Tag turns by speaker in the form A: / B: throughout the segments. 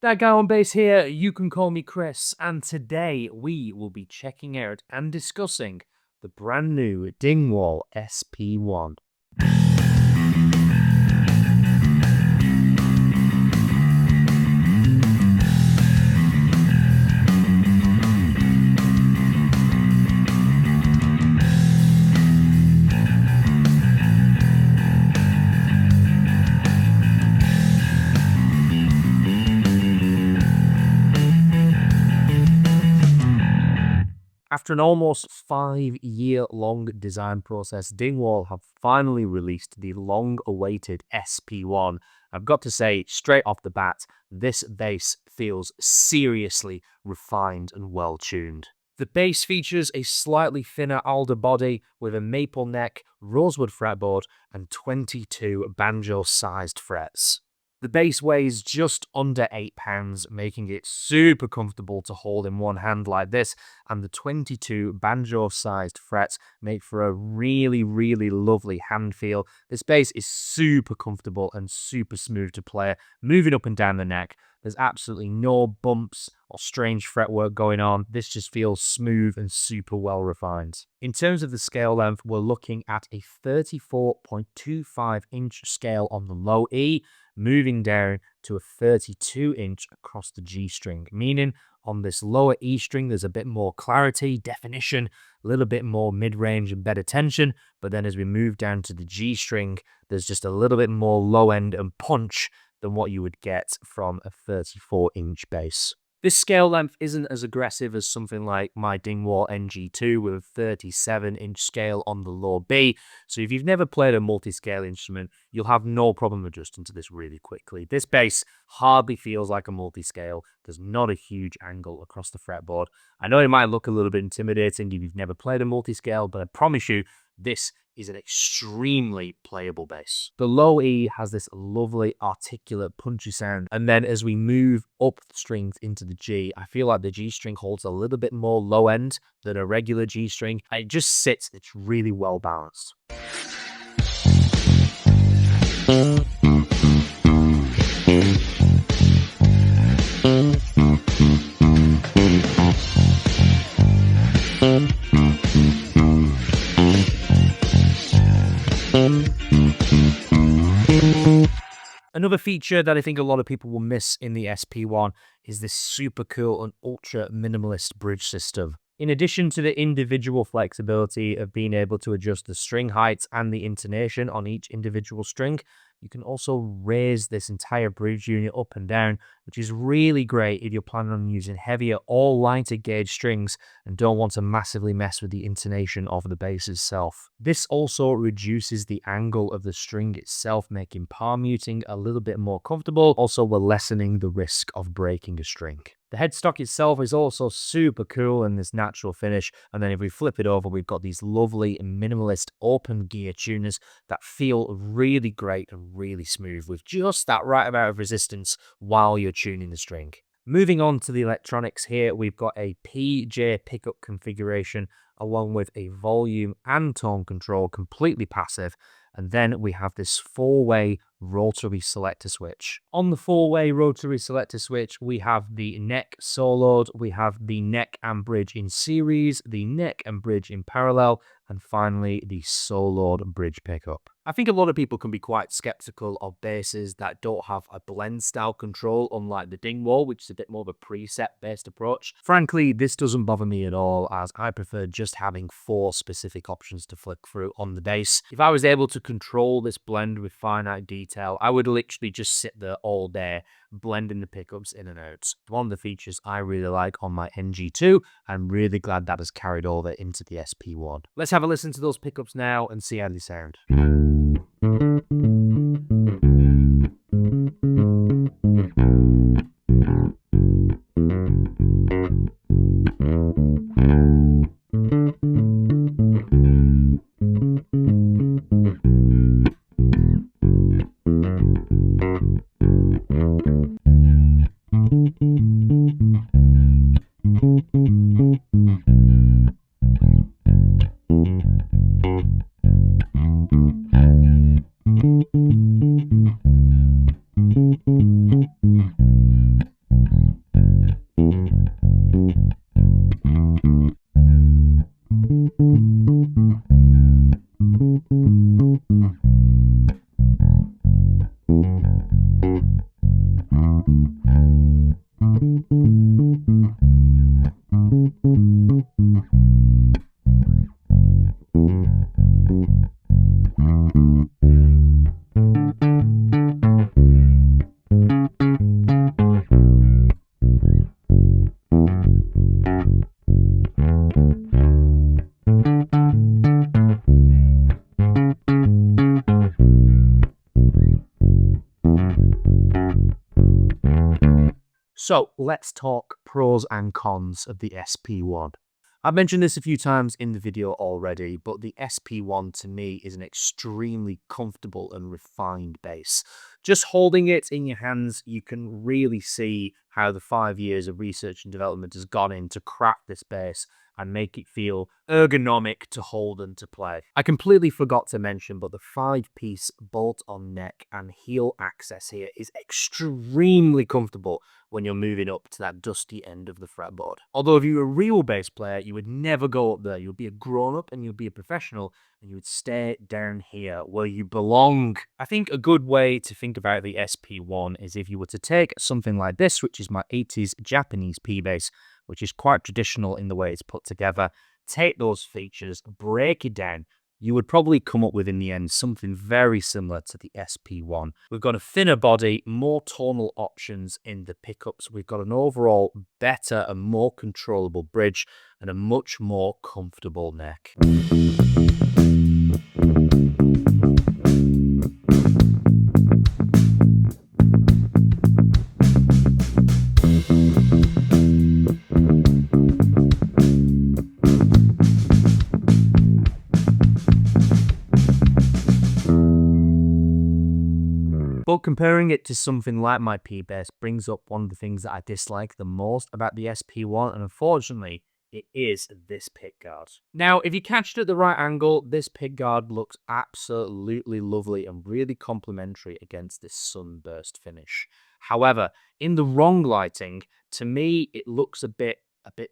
A: That guy on bass here, you can call me Chris, and today we will be checking out and discussing the brand new Dingwall SP1. After an almost 5-year-long design process, Dingwall have finally released the long-awaited SP1. I've got to say, straight off the bat, this bass feels seriously refined and well-tuned. The bass features a slightly thinner alder body with a maple neck, rosewood fretboard, and 22 banjo-sized frets. The bass weighs just under 8 pounds, making it super comfortable to hold in one hand like this, and the 22 banjo-sized frets make for a really lovely hand feel. This bass is super comfortable and super smooth to play, moving up and down the neck. There's absolutely no bumps or strange fretwork going on. This just feels smooth and super well refined. In terms of the scale length, we're looking at a 34.25-inch scale on the low E, moving down to a 32-inch across the G string, meaning on this lower E string there's a bit more clarity, definition, a little bit more mid-range and better tension, but then as we move down to the G string, there's just a little bit more low end and punch than what you would get from a 34-inch bass. This scale length isn't as aggressive as something like my Dingwall NG2 with a 37-inch scale on the low B, so if you've never played a multi-scale instrument, you'll have no problem adjusting to this really quickly. This bass hardly feels like a multi-scale. There's not a huge angle across the fretboard. I know it might look a little bit intimidating if you've never played a multi-scale, but I promise you, this is an extremely playable bass. The low E has this lovely articulate punchy sound, and then as we move up the strings into the G, I feel like the G string holds a little bit more low end than a regular G string. It just sits, it's really well balanced. Another feature that I think a lot of people will miss in the SP1 is this super cool and ultra minimalist bridge system. In addition to the individual flexibility of being able to adjust the string heights and the intonation on each individual string, you can also raise this entire bridge unit up and down, which is really great if you're planning on using heavier or lighter gauge strings and don't want to massively mess with the intonation of the bass itself. This also reduces the angle of the string itself, making palm muting a little bit more comfortable. Also, we're lessening the risk of breaking a string. The headstock itself is also super cool in this natural finish, and then if we flip it over, we've got these lovely minimalist open gear tuners that feel really great and really smooth with just that right amount of resistance while you're tuning the string. Moving on to the electronics here, we've got a PJ pickup configuration along with a volume and tone control completely passive, and then we have this 4-way rotary selector switch. On the 4-way rotary selector switch, we have the neck soloed, we have the neck and bridge in series, the neck and bridge in parallel, and finally the soloed bridge pickup. I think a lot of people can be quite skeptical of basses that don't have a blend style control, unlike the Dingwall, which is a bit more of a preset based approach. Frankly, this doesn't bother me at all, as I prefer just having 4 specific options to flick through on the bass. If I was able to control this blend with finite detail, I would literally just sit there all day blending the pickups in and out. One of the features I really like on my NG2, I'm really glad that has carried over into the SP1. Let's have a listen to those pickups now and see how they sound. So let's talk pros and cons of the SP1. I've mentioned this a few times in the video already, but the SP1 to me is an extremely comfortable and refined bass. Just holding it in your hands, you can really see how the 5 years of research and development has gone in to craft this bass and make it feel ergonomic to hold and to play. I completely forgot to mention, but the 5-piece bolt-on neck and heel access here is extremely comfortable when you're moving up to that dusty end of the fretboard. Although if you were a real bass player, you would never go up there. You would be a grown-up and you'd be a professional, and you would stay down here where you belong. I think a good way to think about the SP1 is if you were to take something like this, which is my 80s Japanese P-bass, which is quite traditional in the way it's put together, take those features, break it down, you would probably come up with, in the end, something very similar to the SP1. We've got a thinner body, more tonal options in the pickups. We've got an overall better and more controllable bridge and a much more comfortable neck. But comparing it to something like my P-bass brings up one of the things that I dislike the most about the SP1, and unfortunately, it is this pickguard. Now, if you catch it at the right angle, this pickguard looks absolutely lovely and really complementary against this sunburst finish. However, in the wrong lighting, to me, it looks a bit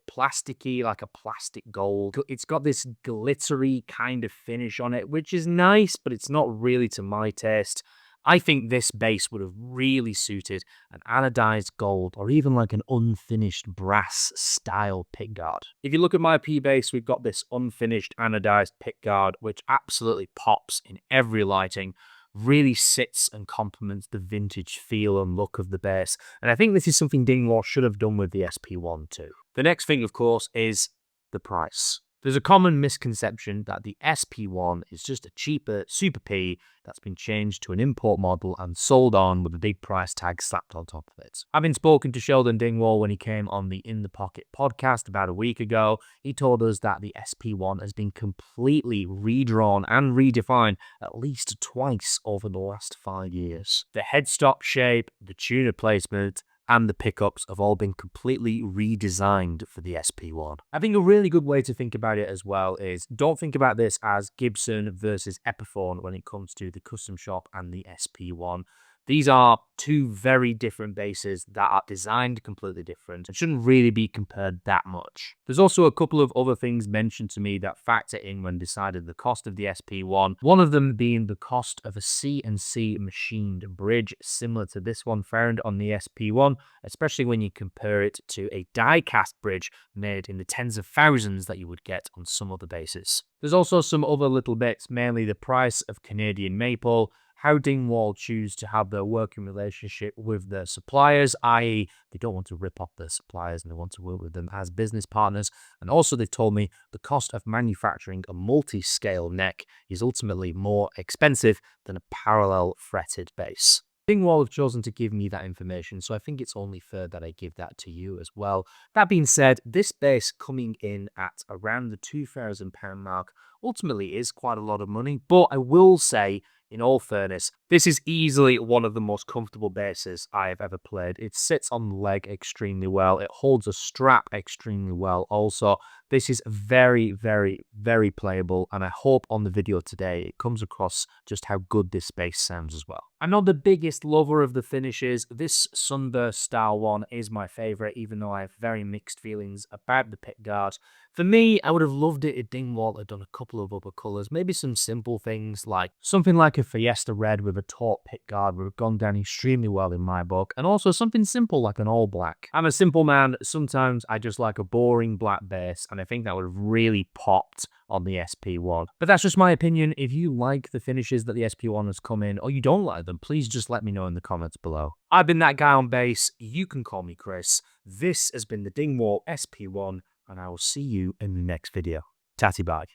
A: plasticky, like a plastic gold. It's got this glittery kind of finish on it, which is nice, but it's not really to my taste. I think this bass would have really suited an anodized gold or even like an unfinished brass style pickguard. If you look at my P-bass, we've got this unfinished anodized pickguard, which absolutely pops in every lighting, really sits and complements the vintage feel and look of the bass. And I think this is something Dingwall should have done with the SP1 too. The next thing, of course, is the price. There's a common misconception that the SP1 is just a cheaper Super P that's been changed to an import model and sold on with a big price tag slapped on top of it. Having spoken to Sheldon Dingwall when he came on the In the Pocket podcast about a week ago, he told us that the SP1 has been completely redrawn and redefined at least twice over the last 5 years. The headstock shape, the tuner placement, and the pickups have all been completely redesigned for the SP1. I think a really good way to think about it as well is don't think about this as Gibson versus Epiphone when it comes to the custom shop and the SP1. These are two very different basses that are designed completely different and shouldn't really be compared that much. There's also a couple of other things mentioned to me that factor in when deciding the cost of the SP1. One of them being the cost of a CNC machined bridge similar to this one found on the SP1, especially when you compare it to a die-cast bridge made in the tens of thousands that you would get on some other basses. There's also some other little bits, mainly the price of Canadian maple, how Dingwall choose to have their working relationship with their suppliers, i.e. they don't want to rip off their suppliers and they want to work with them as business partners. And also they've told me the cost of manufacturing a multi-scale neck is ultimately more expensive than a parallel fretted bass. Dingwall have chosen to give me that information, so I think it's only fair that I give that to you as well. That being said, this bass coming in at around the £2,000 mark ultimately is quite a lot of money, but I will say, in all fairness, this is easily one of the most comfortable basses I have ever played. It sits on the leg extremely well. It holds a strap extremely well also. This is very, very, very playable, and I hope on the video today it comes across just how good this bass sounds as well. I'm not the biggest lover of the finishes. This Sunburst style one is my favourite, even though I have very mixed feelings about the pickguard. For me, I would have loved it if Dingwall had done a couple of other colours, maybe some simple things like something like a Fiesta Red with a taut pickguard would have gone down extremely well in my book, and also something simple like an all black. I'm a simple man, sometimes I just like a boring black bass, and I think that would have really popped on the SP1. But that's just my opinion. If you like the finishes that the SP1 has come in, or you don't like them, please just let me know in the comments below. I've been That Guy on Bass. You can call me Chris. This has been the Dingwall SP1, and I will see you in the next video. Tatty bye.